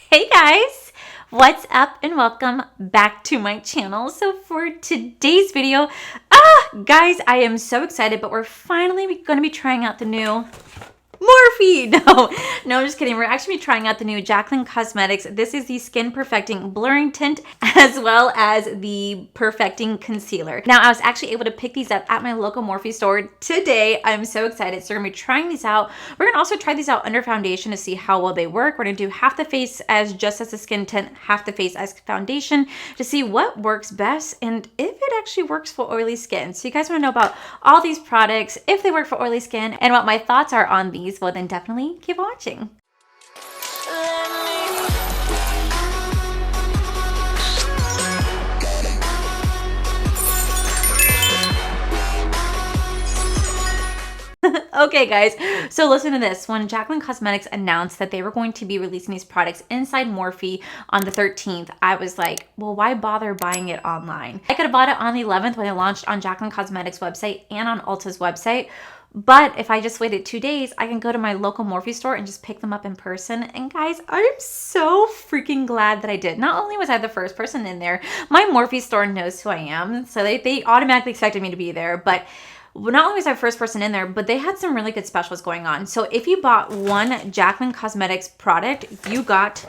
Hey guys, what's up and welcome back to my channel. So for today's video, guys, I am so excited, but we're finally going to be trying out the new Morphe. No, I'm just kidding. We're actually trying out the new Jaclyn Cosmetics. This is the Skin Perfecting Blurring Tint as well as the Perfecting Concealer. Now, I was actually able to pick these up at my local Morphe store today. I'm so excited. So we're going to be trying these out. We're going to also try these out under foundation to see how well they work. We're going to do half the face as just as a skin tint, half the face as foundation to see what works best and if it actually works for oily skin. So you guys want to know about all these products, if they work for oily skin, and what my thoughts are on these. Well, then definitely keep watching. Okay guys, so listen to this. When Jaclyn Cosmetics announced that they were going to be releasing these products inside Morphe on the 13th, I was like, well, why bother buying it online? I could have bought it on the 11th when it launched on Jaclyn Cosmetics website and on Ulta's website. But if I just waited 2 days, I can go to my local Morphe store and just pick them up in person. And guys, I'm so freaking glad that I did. Not only was I the first person in there, my Morphe store knows who I am. So they automatically expected me to be there. But not only was I the first person in there, but they had some really good specials going on. So if you bought one Jaclyn Cosmetics product, you got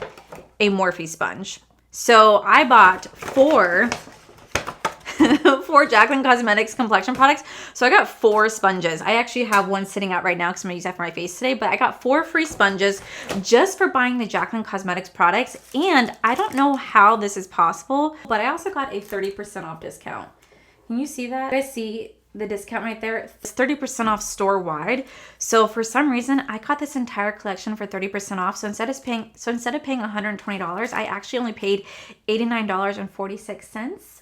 a Morphe sponge. So I bought four Jaclyn Cosmetics complexion products. So I got 4 sponges. I actually have one sitting out right now because I'm going to use that for my face today. But I got 4 free sponges just for buying the Jaclyn Cosmetics products. And I don't know how this is possible, but I also got a 30% off discount. Can you see that? You guys see the discount right there? It's 30% off store-wide. So for some reason, I got this entire collection for 30% off. So instead of paying $120, I actually only paid $89.46.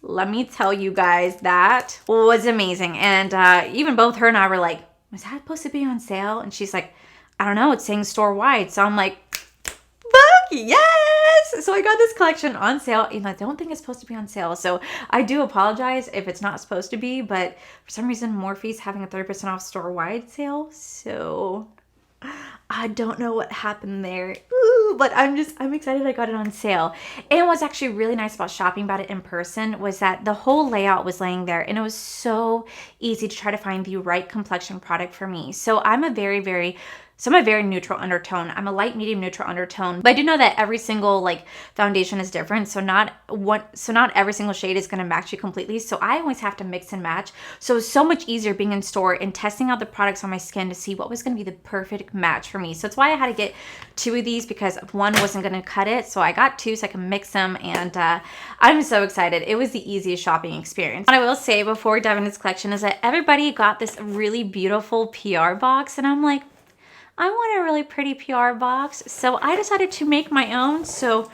Let me tell you guys, that was amazing. And even both her and I were like, was that supposed to be on sale? And she's like, I don't know, it's saying store-wide. So I'm like, fuck yes! So I got this collection on sale, and I don't think it's supposed to be on sale. So I do apologize if it's not supposed to be, but for some reason, Morphe's having a 30% off store-wide sale. So I don't know what happened there. Ooh, but I'm excited I got it on sale. And what's actually really nice about shopping about it in person was that the whole layout was laying there, and it was so easy to try to find the right complexion product for me. So I'm a very neutral undertone. I'm a light medium neutral undertone, but I do know that every single foundation is different. So not every single shade is going to match you completely. So I always have to mix and match. So it's so much easier being in store and testing out the products on my skin to see what was going to be the perfect match for me. So that's why I had to get 2 of these, because one wasn't going to cut it. So I got 2 so I can mix them, and I'm so excited. It was the easiest shopping experience. What I will say before we dive into this collection is that everybody got this really beautiful PR box, and I'm like, I want a really pretty PR box, so I decided to make my own. So,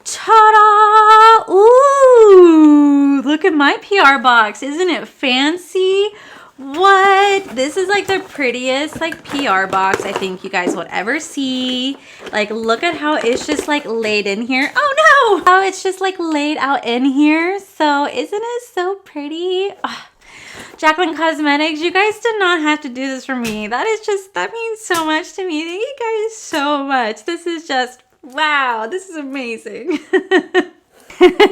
ta-da! Ooh, look at my PR box. Isn't it fancy? What? This is like the prettiest PR box I think you guys would ever see. Look at how it's just laid in here. Oh no! How it's just laid out in here. So, isn't it so pretty? Oh. Jaclyn Cosmetics, you guys did not have to do this for me. That means so much to me. Thank you guys so much. This is just, wow, this is amazing.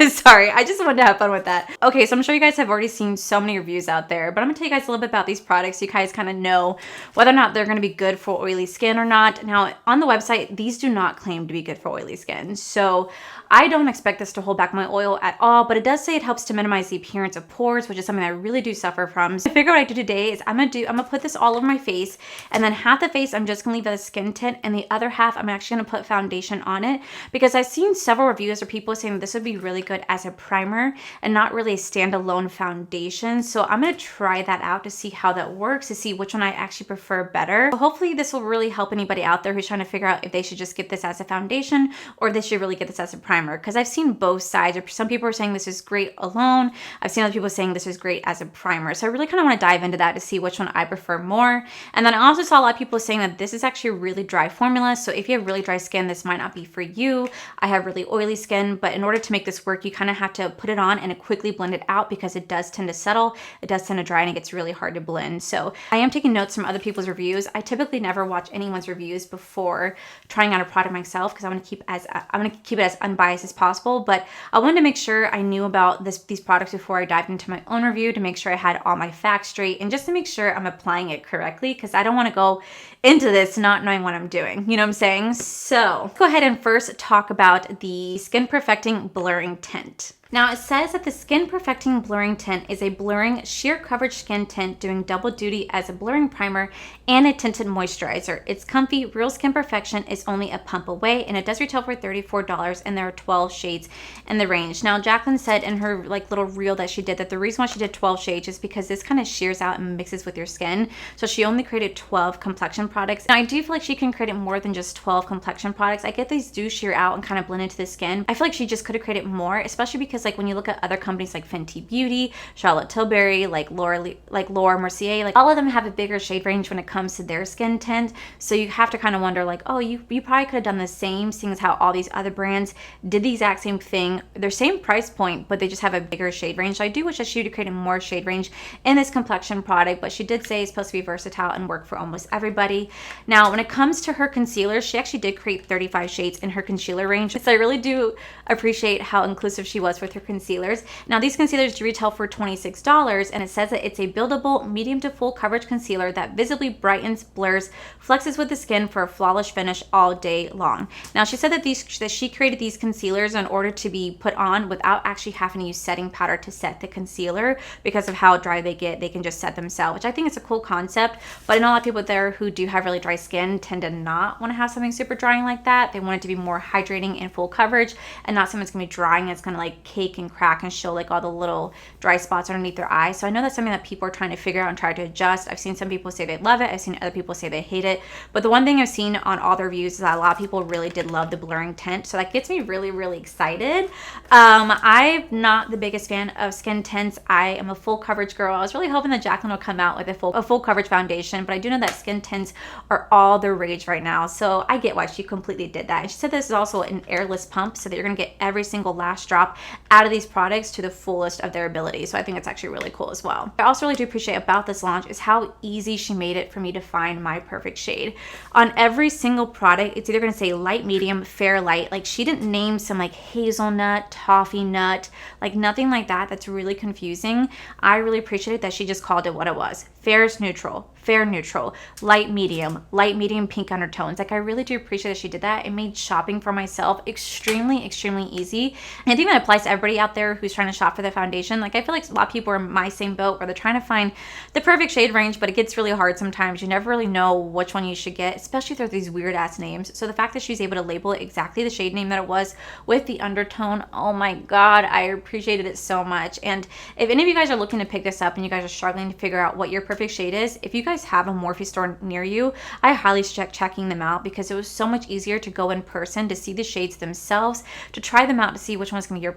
Sorry, I just wanted to have fun with that. Okay, so I'm sure you guys have already seen so many reviews out there, but I'm gonna tell you guys a little bit about these products so you guys kind of know whether or not they're gonna be good for oily skin or not. Now, on the website, these do not claim to be good for oily skin. So I don't expect this to hold back my oil at all, but it does say it helps to minimize the appearance of pores, which is something I really do suffer from. So I figure what I do today is I'm gonna put this all over my face, and then half the face I'm just gonna leave as a skin tint, and the other half I'm actually gonna put foundation on it, because I've seen several reviews or people saying this would be really good as a primer and not really a standalone foundation. So I'm gonna try that out to see how that works, to see which one I actually prefer better. So hopefully this will really help anybody out there who's trying to figure out if they should just get this as a foundation or if they should really get this as a primer, because I've seen both sides. Some people are saying this is great alone. I've seen other people saying this is great as a primer. So I really kind of want to dive into that to see which one I prefer more. And then I also saw a lot of people saying that this is actually a really dry formula. So if you have really dry skin, this might not be for you. I have really oily skin, but in order to make make this work, you kind of have to put it on and quickly blend it out because it does tend to settle, it does tend to dry, and it gets really hard to blend. So I am taking notes from other people's reviews. I typically never watch anyone's reviews before trying out a product myself because I want to keep it as unbiased as possible. But I wanted to make sure I knew about these products before I dived into my own review, to make sure I had all my facts straight and just to make sure I'm applying it correctly, because I don't want to go into this not knowing what I'm doing. You know what I'm saying? So go ahead and first talk about the Skin Perfecting Blurring Tint. Now it says that the Skin Perfecting Blurring Tint is a blurring sheer coverage skin tint doing double duty as a blurring primer and a tinted moisturizer. It's comfy, real skin perfection is only a pump away, and it does retail for $34, and there are 12 shades in the range. Now Jaclyn said in her little reel that she did that the reason why she did 12 shades is because this kind of shears out and mixes with your skin. So she only created 12 complexion products. Now I do feel like she can create more than just 12 complexion products. I get these do sheer out and kind of blend into the skin. I feel like she just could have created more, especially because like when you look at other companies like Fenty Beauty, Charlotte Tilbury, like Laura Mercier, like all of them have a bigger shade range when it comes to their skin tint. So you have to kind of wonder like, oh, you probably could have done the same, seeing as how all these other brands did the exact same thing. They're same price point, but they just have a bigger shade range. So I do wish that she would have created more shade range in this complexion product, but she did say it's supposed to be versatile and work for almost everybody. Now, when it comes to her concealer, she actually did create 35 shades in her concealer range. So I really do appreciate how inclusive she was with her concealers. Now these concealers do retail for $26, and it says that it's a buildable medium to full coverage concealer that visibly brightens, blurs, flexes with the skin for a flawless finish all day long. Now she said that she created these concealers in order to be put on without actually having to use setting powder to set the concealer, because of how dry they get. They can just set themselves, which I think is a cool concept. But I know a lot of people there who do have really dry skin tend to not want to have something super drying like that. They want it to be more hydrating and full coverage, and not something that's gonna be drying, it's gonna like cake and crack and show like all the little dry spots underneath their eyes. So I know that's something that people are trying to figure out and try to adjust. I've seen some people say they love it. I've seen other people say they hate it. But the one thing I've seen on all the reviews is that a lot of people really did love the blurring tint. So that gets me really, really excited. I'm not the biggest fan of skin tints. I am a full coverage girl. I was really hoping that Jaclyn will come out with a full coverage foundation, but I do know that skin tints are all the rage right now. So I get why she completely did that. And she said this is also an airless pump, so that you're gonna get every single last drop out of these products to the fullest of their ability. So I think it's actually really cool as well. I also really do appreciate about this launch is how easy she made it for me to find my perfect shade. On every single product, it's either going to say light, medium, fair, light. Like she didn't name some like hazelnut, toffee nut, like nothing like that. That's really confusing. I really appreciated that she just called it what it was. Fair is neutral, fair neutral, light medium pink undertones. Like I really do appreciate that she did that. It made shopping for myself extremely easy. And I think that applies to everybody out there who's trying to shop for the foundation. Like I feel like a lot of people are in my same boat where they're trying to find the perfect shade range, but it gets really hard sometimes. You never really know which one you should get, especially if there's these weird ass names. So the fact that she's able to label it exactly the shade name that it was with the undertone, oh my God, I appreciated it so much. And if any of you guys are looking to pick this up and you guys are struggling to figure out what your perfect shade is, if you guys have a Morphe store near you, I highly suggest checking them out, because it was so much easier to go in person to see the shades themselves, to try them out, to see which one's gonna be your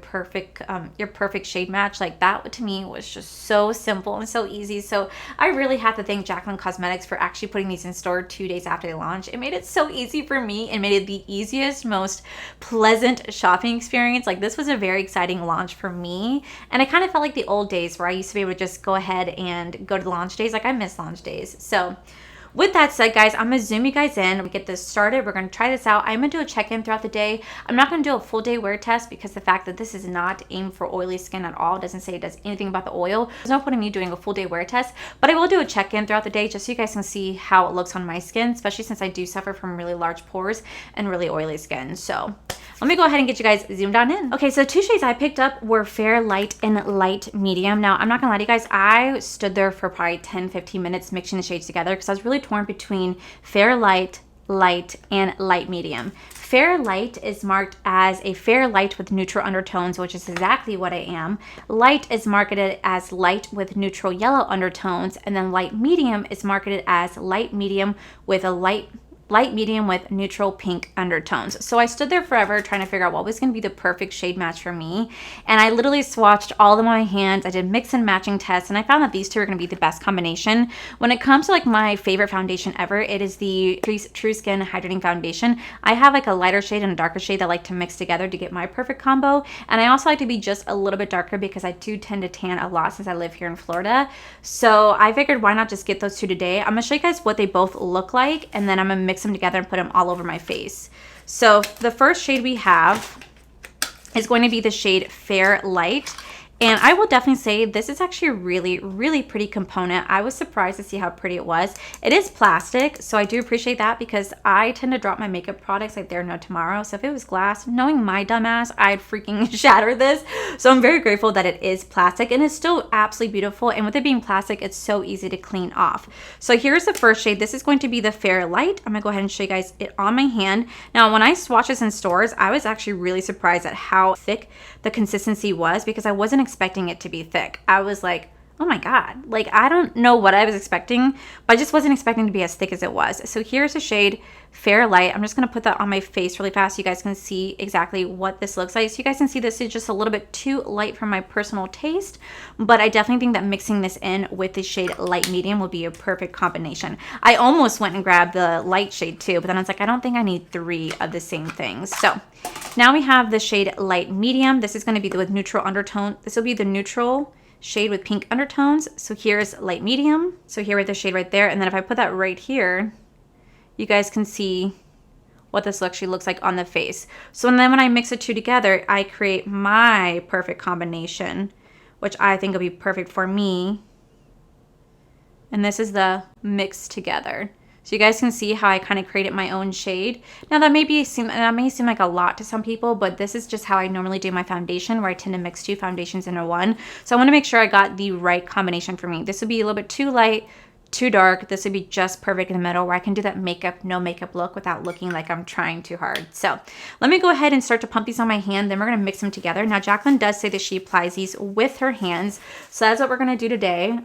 perfect shade match. Like that to me was just so simple and so easy. So I really have to thank Jaclyn Cosmetics for actually putting these in store 2 days after they launch. It made it so easy for me and made it the easiest, most pleasant shopping experience. Like this was a very exciting launch for me, and I kind of felt like the old days where I used to be able to just go ahead and go to the launch days. Like I miss launch days. So with that said, guys, I'm gonna zoom you guys in. We get this started. We're gonna try this out. I'm gonna do a check-in throughout the day. I'm not gonna do a full day wear test, because the fact that this is not aimed for oily skin at all, doesn't say it does anything about the oil. There's no point in me doing a full day wear test, but I will do a check-in throughout the day just so you guys can see how it looks on my skin, especially since I do suffer from really large pores and really oily skin. So let me go ahead and get you guys zoomed on in. Okay, so 2 shades I picked up were Fair Light and Light Medium. Now, I'm not gonna lie to you guys, I stood there for probably 10-15 minutes mixing the shades together, because I was really torn between Fair Light, Light, and Light Medium. Fair Light is marked as a fair light with neutral undertones, which is exactly what I am. Light is marketed as light with neutral yellow undertones, and then Light Medium is marketed as light medium with a light light medium with neutral pink undertones. So I stood there forever trying to figure out what was going to be the perfect shade match for me. And I literally swatched all of them on my hands. I did mix and matching tests, and I found that these two are going to be the best combination. When it comes to like my favorite foundation ever, it is the True Skin Hydrating Foundation. I have like a lighter shade and a darker shade that I like to mix together to get my perfect combo. And I also like to be just a little bit darker because I do tend to tan a lot since I live here in Florida. So I figured why not just get those two today. I'm going to show you guys what they both look like, and then I'm going to mix them together and put them all over my face. So the first shade we have is going to be the shade Fair Light. And I will definitely say this is actually a really, really pretty component. I was surprised to see how pretty it was. It is plastic, so I do appreciate that because I tend to drop my makeup products like there no tomorrow. So if it was glass, knowing my dumbass, I'd freaking shatter this. So I'm very grateful that it is plastic and it's still absolutely beautiful. And with it being plastic, it's so easy to clean off. So here's the first shade. This is going to be the Fair Light. I'm gonna go ahead and show you guys it on my hand. Now, when I swatched this in stores, I was actually really surprised at how thick the consistency was because I wasn't expecting it to be thick. I was like, oh my God, like I don't know what I was expecting, but I just wasn't expecting to be as thick as it was. So here's the shade Fair Light. I'm just gonna put that on my face really fast so you guys can see exactly what this looks like. So you guys can see this is just a little bit too light for my personal taste, but I definitely think that mixing this in with the shade Light Medium will be a perfect combination. I almost went and grabbed the light shade too, but then I was like, I don't think I need 3 of the same things. So now we have the shade Light Medium. This is gonna be with neutral undertone. This will be the neutral shade with pink undertones. So here's Light Medium. So here with the shade right there. And then if I put that right here, you guys can see what this actually looks like on the face. So then when I mix the two together, I create my perfect combination, which I think will be perfect for me. And this is the mix together. So you guys can see how I kind of created my own shade. Now that may seem like a lot to some people, but this is just how I normally do my foundation, where I tend to mix 2 foundations into one. So I want to make sure I got the right combination for me. This would be a little bit too light, too dark. This would be just perfect in the middle where I can do that makeup, no makeup look without looking like I'm trying too hard. So let me go ahead and start to pump these on my hand. Then we're going to mix them together. Now Jaclyn does say that she applies these with her hands. So that's what we're going to do today.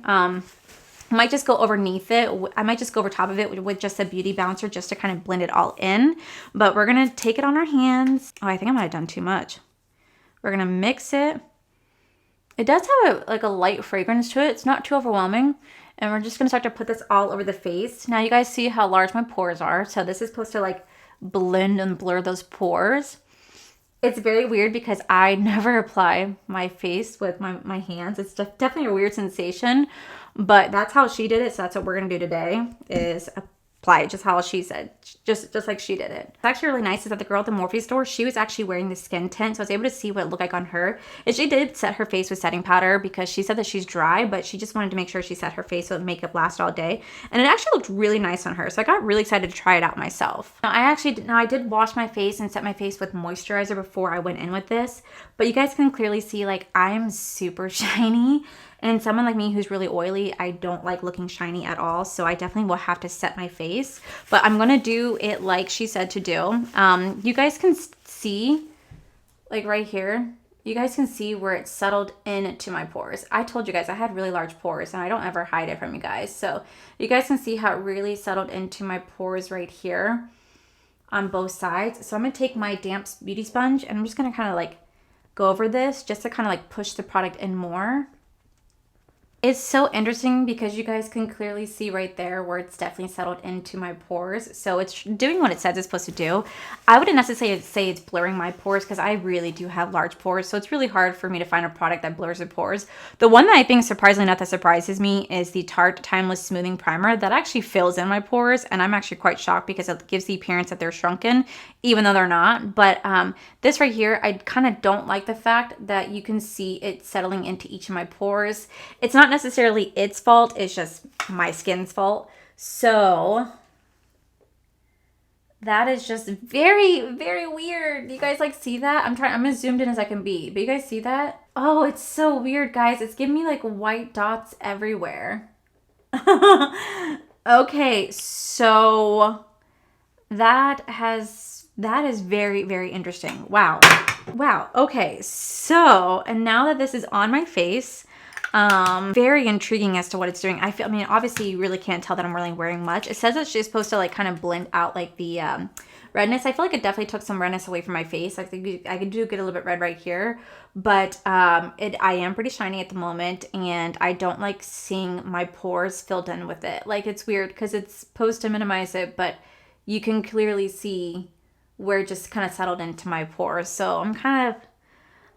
I might just go underneath it. I might just go over top of it with just a beauty bouncer just to kind of blend it all in. But we're going to take it on our hands. Oh, I think I might have done too much. We're going to mix it. It does have like a light fragrance to it. It's not too overwhelming. And we're just going to start to put this all over the face. Now you guys see how large my pores are. So this is supposed to like blend and blur those pores. It's very weird because I never apply my face with my hands. It's definitely a weird sensation, but that's how she did it. So that's what we're going to do today is apply it just how she said, just like she did it. It's actually really nice is that the girl at the Morphe store, she was actually wearing the skin tint. So I was able to see what it looked like on her. And she did set her face with setting powder because she said that she's dry, but she just wanted to make sure she set her face so makeup lasted all day. And it actually looked really nice on her. So I got really excited to try it out myself. Now I did wash my face and set my face with moisturizer before I went in with this, but you guys can clearly see like I'm super shiny. And someone like me who's really oily, I don't like looking shiny at all. So I definitely will have to set my face. But I'm going to do it like she said to do. You guys can see, like right here, you guys can see where it settled into my pores. I told you guys I had really large pores and I don't ever hide it from you guys. So you guys can see how it really settled into my pores right here on both sides. So I'm going to take my damp beauty sponge and I'm just going to kind of like go over this just to kind of like push the product in more. It's so interesting because you guys can clearly see right there where it's definitely settled into my pores. So it's doing what it says it's supposed to do. I wouldn't necessarily say it's blurring my pores because I really do have large pores. So it's really hard for me to find a product that blurs the pores. The one that I think surprisingly enough that surprises me is the Tarte Timeless Smoothing Primer that actually fills in my pores. And I'm actually quite shocked because it gives the appearance that they're shrunken, even though they're not. But this right here, I kind of don't like the fact that you can see it settling into each of my pores. It's not necessarily its fault, it's just my skin's fault. So that is just very, very weird. You guys like see that? I'm as zoomed in as I can be, but you guys see that? Oh, it's so weird, guys. It's giving me like white dots everywhere. Okay, so that is very, very interesting. Wow. Okay, so, and now that this is on my face, Very intriguing as to what it's doing. I mean, obviously you really can't tell that I'm really wearing much. It says it's just supposed to like kind of blend out like the redness. I feel like it definitely took some redness away from my face. I think I do get a little bit red right here, but I am pretty shiny at the moment, and I don't like seeing my pores filled in with it. Like, it's weird because it's supposed to minimize it, but you can clearly see where it just kind of settled into my pores. So I'm kind of,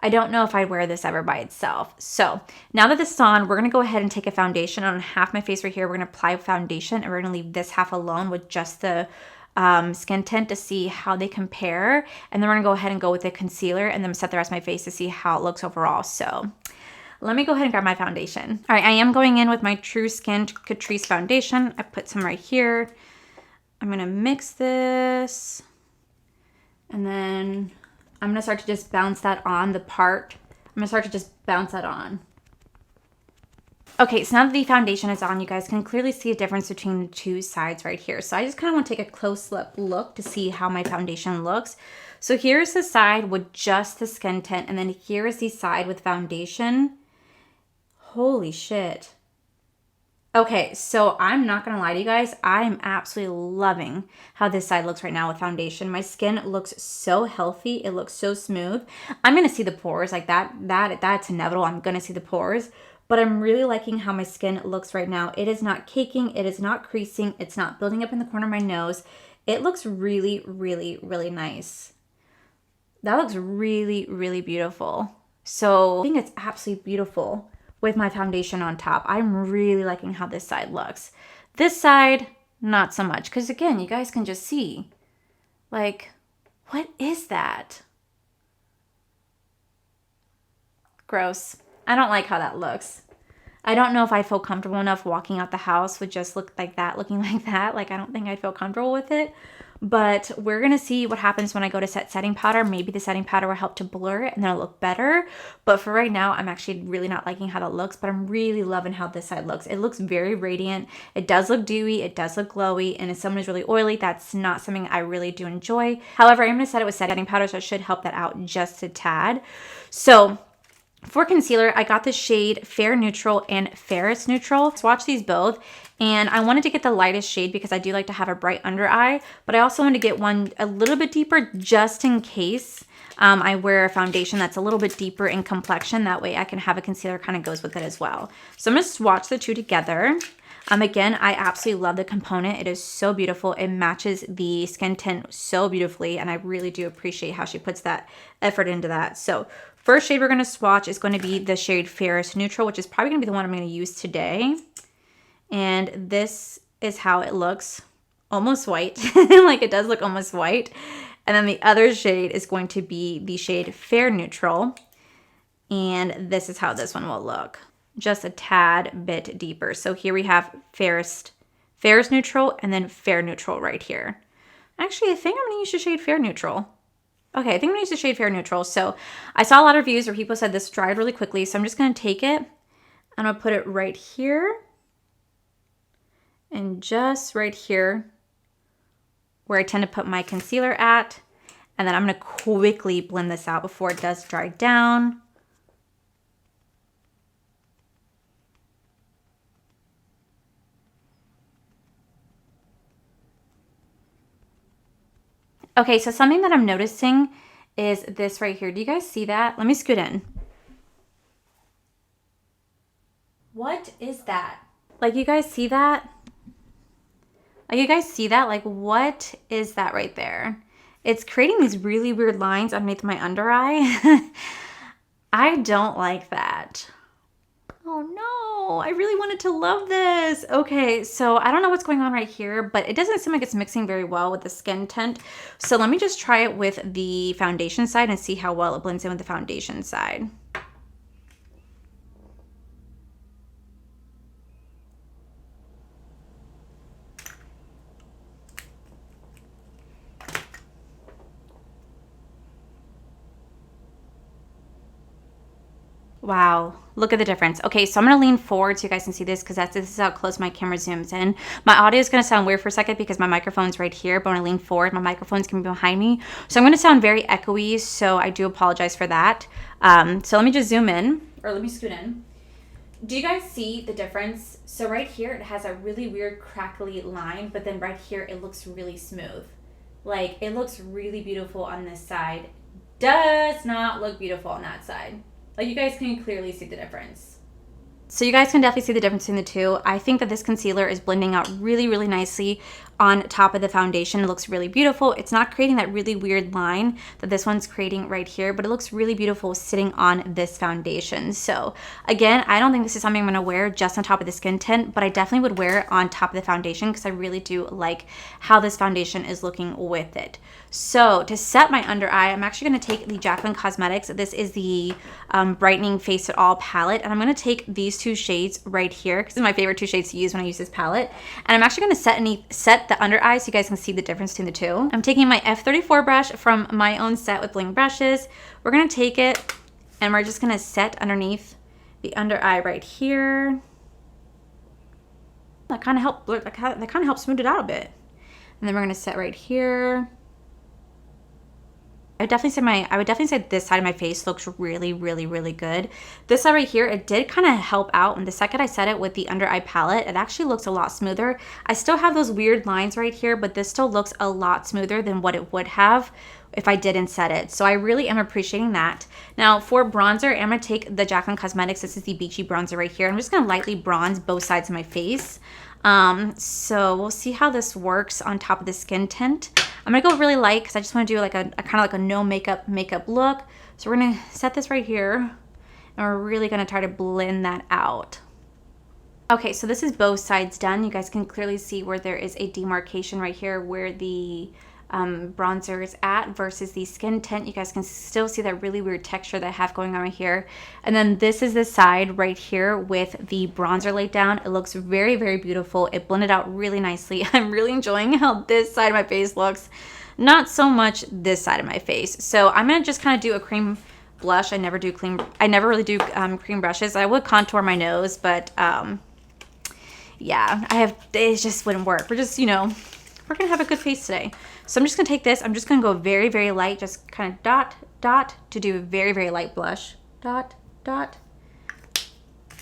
I don't know if I'd wear this ever by itself. So now that this is on, we're going to go ahead and take a foundation on half my face right here. We're going to apply foundation, and we're going to leave this half alone with just the skin tint to see how they compare. And then we're going to go ahead and go with the concealer and then set the rest of my face to see how it looks overall. So let me go ahead and grab my foundation. All right, I am going in with my True Skin Catrice foundation. I put some right here. I'm going to mix this. And then I'm going to start to just bounce that on the part. I'm going to start to just bounce that on. Okay, so now that the foundation is on, you guys can clearly see a difference between the two sides right here. So I just kind of want to take a close-up look to see how my foundation looks. So here's the side with just the skin tint, and then here is the side with foundation. Holy shit. Okay, so I'm not going to lie to you guys. I'm absolutely loving how this side looks right now with foundation. My skin looks so healthy. It looks so smooth. I'm going to see the pores like that's inevitable. I'm going to see the pores. But I'm really liking how my skin looks right now. It is not caking. It is not creasing. It's not building up in the corner of my nose. It looks really, really, really nice. That looks really, really beautiful. So I think it's absolutely beautiful with my foundation on top. I'm really liking how this side looks. This side, not so much. Because again, you guys can just see. Like, what is that? Gross. I don't like how that looks. I don't know if I feel comfortable enough walking out the house with just looking like that. Like, I don't think I'd feel comfortable with it. But we're going to see what happens when I go to set setting powder. Maybe the setting powder will help to blur it and then it'll look better. But for right now, I'm actually really not liking how that looks. But I'm really loving how this side looks. It looks very radiant. It does look dewy. It does look glowy. And if someone is really oily, that's not something I really do enjoy. However, I'm going to set it with setting powder, so it should help that out just a tad. So for concealer, I got the shade Fair Neutral and Ferrous Neutral. Swatch these both. And I wanted to get the lightest shade because I do like to have a bright under eye. But I also wanted to get one a little bit deeper just in case I wear a foundation that's a little bit deeper in complexion. That way I can have a concealer kind of goes with it as well. So I'm going to swatch the two together. Again, I absolutely love the component. It is so beautiful. It matches the skin tint so beautifully. And I really do appreciate how she puts that effort into that. So first shade we're going to swatch is going to be the shade Ferrous Neutral, which is probably going to be the one I'm going to use today. And this is how it looks. Almost white. Like, it does look almost white. And then the other shade is going to be the shade Fair Neutral. And this is how this one will look. Just a tad bit deeper. So here we have Ferrous Neutral and then Fair Neutral right here. Actually, I think I'm going to use the shade Fair Neutral. Okay, I think I'm going to use the shade Fair Neutral. So I saw a lot of reviews where people said this dried really quickly. So I'm just going to take it and I'm going to put it right here. And just right here where I tend to put my concealer at. And then I'm going to quickly blend this out before it does dry down. Okay, so something that I'm noticing is this right here. Do you guys see that? Let me scoot in. What is that? Like, you guys see that? Like, you guys see that? Like, what is that right there? It's creating these really weird lines underneath my under eye. I don't like that. Oh no, I really wanted to love this. Okay, so I don't know what's going on right here, but it doesn't seem like it's mixing very well with the skin tint. So let me just try it with the foundation side and see how well it blends in with the foundation side. Wow, look at the difference. Okay, so I'm gonna lean forward so you guys can see this because this is how close my camera zooms in. My audio is gonna sound weird for a second because my microphone's right here, but when I lean forward, my microphone's gonna be behind me. So I'm gonna sound very echoey, so I do apologize for that. So let me just zoom in, or let me scoot in. Do you guys see the difference? So right here, it has a really weird crackly line, but then right here, it looks really smooth. Like, it looks really beautiful on this side. Does not look beautiful on that side. Like, you guys can clearly see the difference. So you guys can definitely see the difference between the two. I think that this concealer is blending out really, really nicely on top of the foundation. It looks really beautiful. It's not creating that really weird line that this one's creating right here, but it looks really beautiful sitting on this foundation. So again, I don't think this is something I'm gonna wear just on top of the skin tint, but I definitely would wear it on top of the foundation because I really do like how this foundation is looking with it. So to set my under eye, I'm actually gonna take the Jaclyn Cosmetics. This is the Brightening Face It All palette, and I'm gonna take these two shades right here because this is my favorite two shades to use when I use this palette. And I'm actually gonna set the under eye so you guys can see the difference between the two. I'm taking my F34 brush from my own set with bling brushes. We're gonna take it and we're just gonna set underneath the under eye right here. That kind of helps smooth it out a bit. And then we're gonna set right here. I would definitely say this side of my face looks really, really, really good. This side right here, it did kind of help out. And the second I set it with the under eye palette, it actually looks a lot smoother. I still have those weird lines right here, but this still looks a lot smoother than what it would have if I didn't set it. So I really am appreciating that. Now for bronzer, I'm gonna take the Jaclyn Cosmetics. This is the Beachy bronzer right here. I'm just gonna lightly bronze both sides of my face. So we'll see how this works on top of the skin tint. I'm gonna go really light because I just want to do like a kind of like a no makeup look. So we're gonna set this right here and we're really gonna try to blend that out. Okay, so this is both sides done. You guys can clearly see where there is a demarcation right here where the bronzer is at versus the skin tint. You guys can still see that really weird texture that I have going on right here. And then this is the side right here with the bronzer laid down. It looks very, very beautiful. It blended out really nicely. I'm really enjoying how this side of my face looks. Not so much this side of my face. So I'm gonna just kind of do a cream blush. I never really do cream brushes. I would contour my nose, but yeah, it just wouldn't work. We're just, you know, we're gonna have a good face today. So I'm just gonna take this, I'm just gonna go very, very light, just kind of dot, dot, to do a very, very light blush. Dot, dot.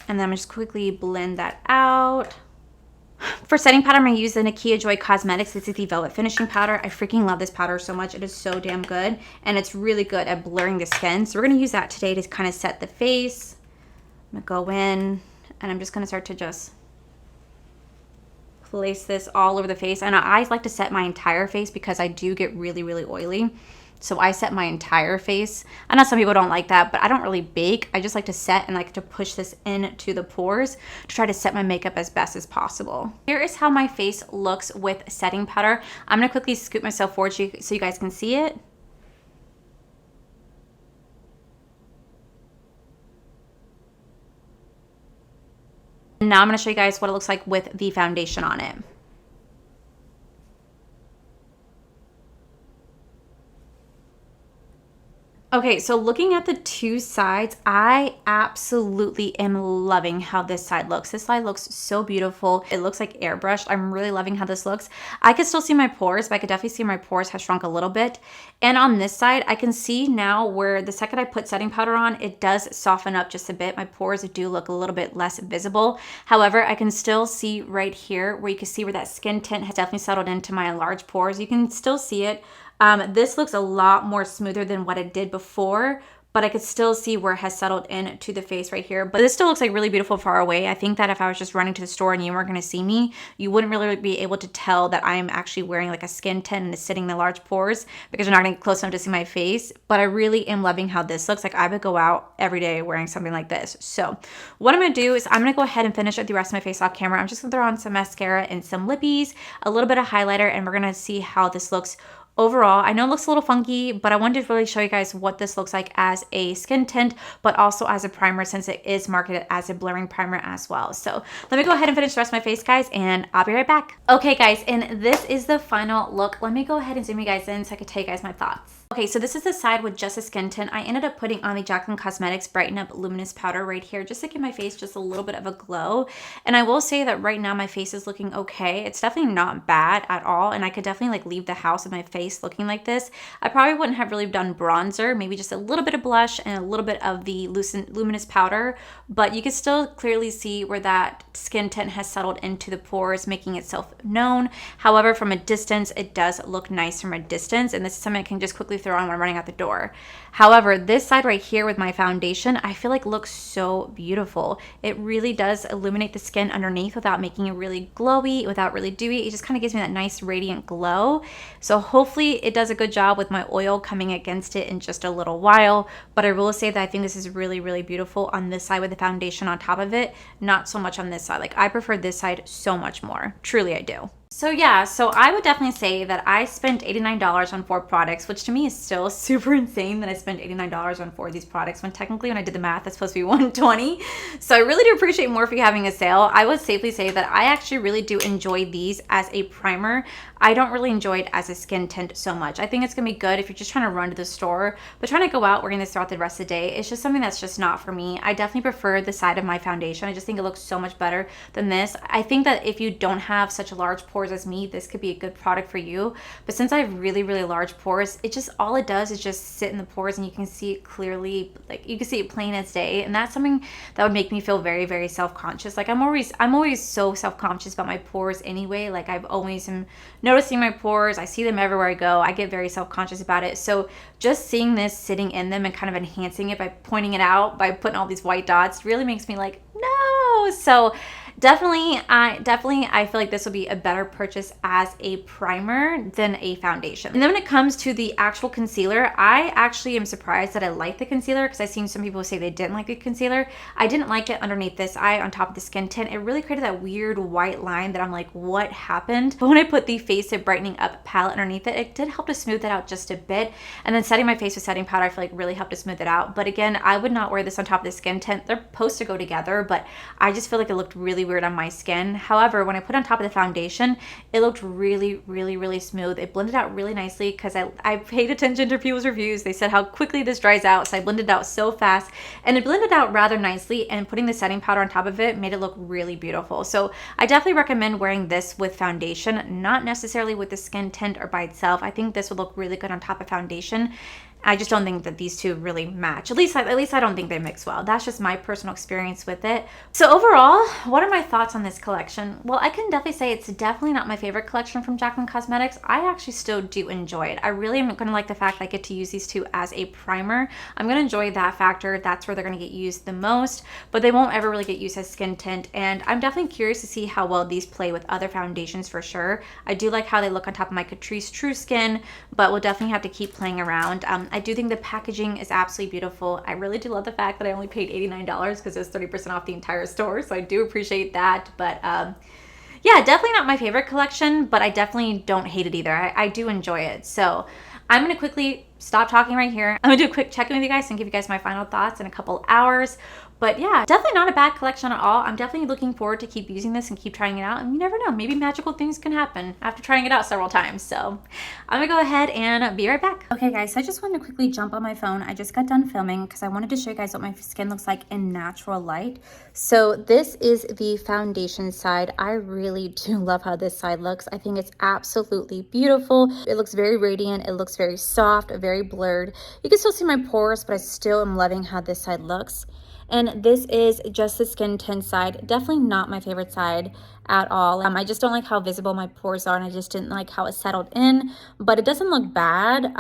And then I'm just quickly blend that out. For setting powder, I'm gonna use the Nakia Joy Cosmetics. This is the Velvet Finishing Powder. I freaking love this powder so much. It is so damn good. And it's really good at blurring the skin. So we're gonna use that today to kind of set the face. I'm gonna go in and I'm just gonna start to just place this all over the face. And I like to set my entire face because I do get really, really oily. So I set my entire face. I know some people don't like that, but I don't really bake. I just like to set and like to push this into the pores to try to set my makeup as best as possible. Here is how my face looks with setting powder. I'm gonna quickly scoop myself forward so you guys can see it. Now I'm going to show you guys what it looks like with the foundation on it. Okay, so looking at the two sides, I absolutely am loving how this side looks. This side looks so beautiful. It looks like airbrushed. I'm really loving how this looks. I can still see my pores, but I could definitely see my pores have shrunk a little bit. And on this side, I can see now where the second I put setting powder on, it does soften up just a bit. My pores do look a little bit less visible. However, I can still see right here where you can see where that skin tint has definitely settled into my enlarged pores. You can still see it. This looks a lot more smoother than what it did before, but I could still see where it has settled into the face right here. But this still looks like really beautiful far away. I think that if I was just running to the store and you weren't gonna see me, you wouldn't really be able to tell that I am actually wearing like a skin tint and it's sitting in the large pores because you're not gonna get close enough to see my face. But I really am loving how this looks. Like I would go out every day wearing something like this. So what I'm gonna do is I'm gonna go ahead and finish up the rest of my face off camera. I'm just gonna throw on some mascara and some lippies, a little bit of highlighter, and we're gonna see how this looks overall. I know it looks a little funky, but I wanted to really show you guys what this looks like as a skin tint, but also as a primer since it is marketed as a blurring primer as well. So let me go ahead and finish the rest of my face, guys, and I'll be right back. Okay, guys, and this is the final look. Let me go ahead and zoom you guys in so I can tell you guys my thoughts. Okay, so this is the side with just a skin tint. I ended up putting on the Jaclyn Cosmetics Brighten Up Luminous Powder right here just to give my face just a little bit of a glow. And I will say that right now my face is looking okay. It's definitely not bad at all, and I could definitely like leave the house with my face looking like this. I probably wouldn't have really done bronzer, maybe just a little bit of blush and a little bit of the luminous powder, but you can still clearly see where that skin tint has settled into the pores, making itself known. However, from a distance, it does look nice from a distance, and this is something I can just quickly throw on when I'm running out the door. However, this side right here with my foundation, I feel like looks so beautiful. It really does illuminate the skin underneath without making it really glowy, without really dewy. It just kind of gives me that nice radiant glow. So hopefully it does a good job with my oil coming against it in just a little while. But I will say that I think this is really, really beautiful on this side with the foundation on top of it, not so much on this side. Like I prefer this side so much more. Truly, I do. So yeah, so I would definitely say that I spent $89 on 4 products, which to me is still super insane that I spent $89 on 4 of these products when technically when I did the math, it's supposed to be $120. So I really do appreciate Morphe having a sale. I would safely say that I actually really do enjoy these as a primer. I don't really enjoy it as a skin tint so much. I think it's gonna be good if you're just trying to run to the store, but trying to go out wearing this throughout the rest of the day, it's just something that's just not for me. I definitely prefer the side of my foundation. I just think it looks so much better than this. I think that if you don't have such large pores as me, this could be a good product for you. But since I have really, really large pores, it just, all it does is just sit in the pores and you can see it clearly, like you can see it plain as day. And that's something that would make me feel very, very self-conscious. Like I'm always so self-conscious about my pores anyway. Like I've always am noticing my pores. I see them everywhere I go. I get very self-conscious about it. So just seeing this sitting in them and kind of enhancing it by pointing it out, by putting all these white dots really makes me like, no. So definitely, I feel like this will be a better purchase as a primer than a foundation. And then when it comes to the actual concealer, I actually am surprised that I like the concealer because I've seen some people say they didn't like the concealer. I didn't like it underneath this eye on top of the skin tint. It really created that weird white line that I'm like, what happened? But when I put the Face It Brightening Up palette underneath it, it did help to smooth that out just a bit. And then setting my face with setting powder, I feel like really helped to smooth it out. But again, I would not wear this on top of the skin tint. They're supposed to go together, but I just feel like it looked really weird on my skin. However, when I put on top of the foundation, it looked really, really, really smooth. It blended out really nicely because I paid attention to people's reviews. They said how quickly this dries out, so I blended it out so fast, and it blended out rather nicely, and putting the setting powder on top of it made it look really beautiful. So I definitely recommend wearing this with foundation, not necessarily with the skin tint or by itself. I think this would look really good on top of foundation. I just don't think that these two really match. At least I don't think they mix well. That's just my personal experience with it. So overall, what are my thoughts on this collection? Well, I can definitely say it's definitely not my favorite collection from Jaclyn Cosmetics. I actually still do enjoy it. I really am going to like the fact that I get to use these two as a primer. I'm going to enjoy that factor. That's where they're going to get used the most, but they won't ever really get used as skin tint. And I'm definitely curious to see how well these play with other foundations for sure. I do like how they look on top of my Catrice True Skin, but we'll definitely have to keep playing around. I do think the packaging is absolutely beautiful. I really do love the fact that I only paid $89 because it was 30% off the entire store, so I do appreciate that. But yeah, definitely not my favorite collection, but I definitely don't hate it either. I do enjoy it. So I'm going to quickly stop talking right here. I'm going to do a quick check-in with you guys and give you guys my final thoughts in a couple hours. But yeah, definitely not a bad collection at all. I'm definitely looking forward to keep using this and keep trying it out. And you never know, maybe magical things can happen after trying it out several times. So I'm gonna go ahead and be right back. Okay guys, so I just wanted to quickly jump on my phone. I just got done filming because I wanted to show you guys what my skin looks like in natural light. So this is the foundation side. I really do love how this side looks. I think it's absolutely beautiful. It looks very radiant. It looks very soft, very blurred. You can still see my pores, but I still am loving how this side looks. And this is just the skin tint side. Definitely not my favorite side at all. I just don't like how visible my pores are, and I just didn't like how it settled in. But it doesn't look bad,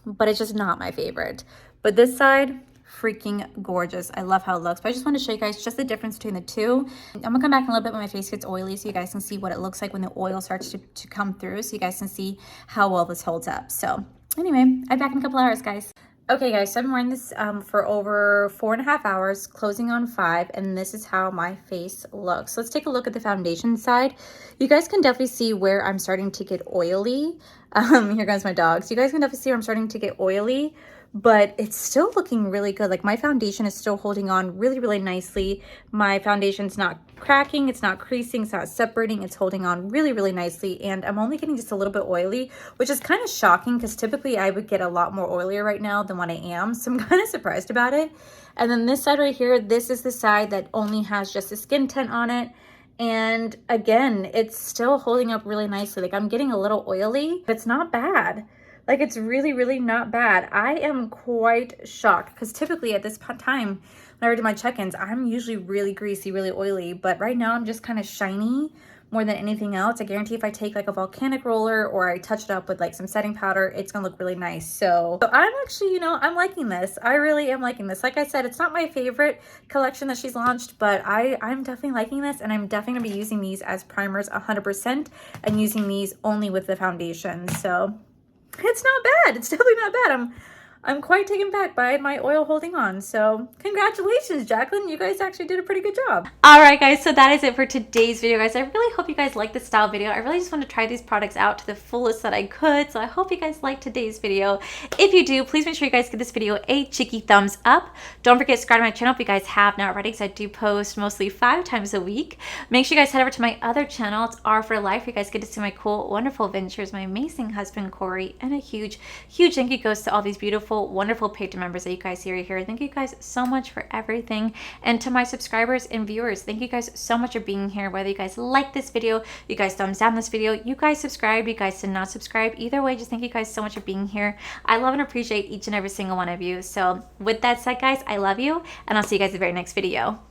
but it's just not my favorite. But this side, freaking gorgeous. I love how it looks. But I just want to show you guys just the difference between the two. I'm gonna come back in a little bit when my face gets oily so you guys can see what it looks like when the oil starts to come through, so you guys can see how well this holds up. So anyway, I'll be back in a couple hours, guys. Okay guys, so I've been wearing this for over 4.5 hours, closing on 5, and this is how my face looks. So let's take a look at the foundation side. You guys can definitely see where I'm starting to get oily. Here goes my dog. So you guys can definitely see where I'm starting to get oily. but it's still looking really good. Like my foundation is still holding on really, really nicely. My foundation's not cracking, it's not creasing, it's not separating, it's holding on really, really nicely. And I'm only getting just a little bit oily, which is kind of shocking because typically I would get a lot more oilier right now than what I am. So I'm kind of surprised about it. And then this side right here, this is the side that only has just a skin tint on it. And again, it's still holding up really nicely. Like I'm getting a little oily, but it's not bad. Like it's really, really not bad. I am quite shocked because typically at this time, when I do my check-ins, I'm usually really greasy, really oily, but right now I'm just kind of shiny more than anything else. I guarantee if I take like a volcanic roller or I touch it up with like some setting powder, it's gonna look really nice. So I'm actually, you know, I'm liking this. I really am liking this. Like I said, it's not my favorite collection that she's launched, but I'm definitely liking this, and I'm definitely gonna be using these as primers 100% and using these only with the foundation. So it's not bad. It's definitely not bad. I'm quite taken back by my oil holding on. So congratulations, Jaclyn. You guys actually did a pretty good job. All right, guys. So that is it for today's video, guys. I really hope you guys liked the style video. I really just want to try these products out to the fullest that I could. So I hope you guys liked today's video. If you do, please make sure you guys give this video a cheeky thumbs up. Don't forget to subscribe to my channel if you guys have not already, because I do post mostly 5 times a week. Make sure you guys head over to my other channel. It's R for Life. You guys get to see my cool, wonderful adventures, my amazing husband, Corey, and a huge, huge thank you goes to all these beautiful, wonderful Patreon members that you guys see right here. Thank you guys so much for everything. And to my subscribers and viewers, thank you guys so much for being here. Whether you guys like this video, you guys thumbs down this video, you guys subscribe, you guys did not subscribe, either way, just thank you guys so much for being here. I love and appreciate each and every single one of you. So with that said, guys, I love you, and I'll see you guys in the very next video.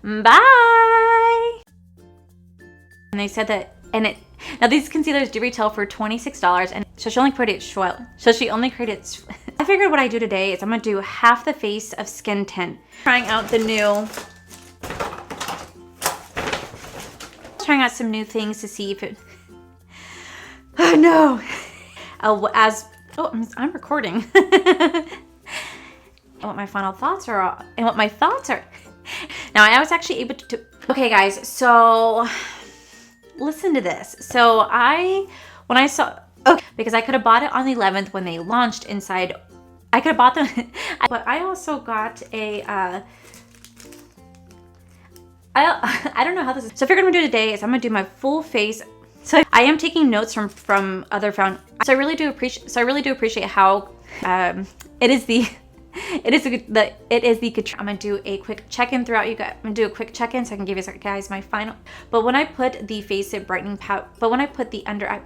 Bye. And they said that, and it now these concealers do retail for $26, and so she only created I figured what I do today is I'm gonna do half the face of skin tint. Trying out some new things to see if it. Oh no. I'm recording. And what my final thoughts are, and what my thoughts are. Now I was actually able to. Okay, guys. So listen to this. So when I saw. Okay, because I could have bought it on the 11th when they launched inside. I could have bought them, but I also got a, I don't know how this is. So I figured what I'm gonna do today is I'm gonna do my full face. So I am taking notes from other So I really do appreciate how, it is the I'm gonna do a quick check-in throughout you guys. I'm gonna do a quick check-in so I can give you guys my final. But when I put the face it brightening powder, but when I put the under eye,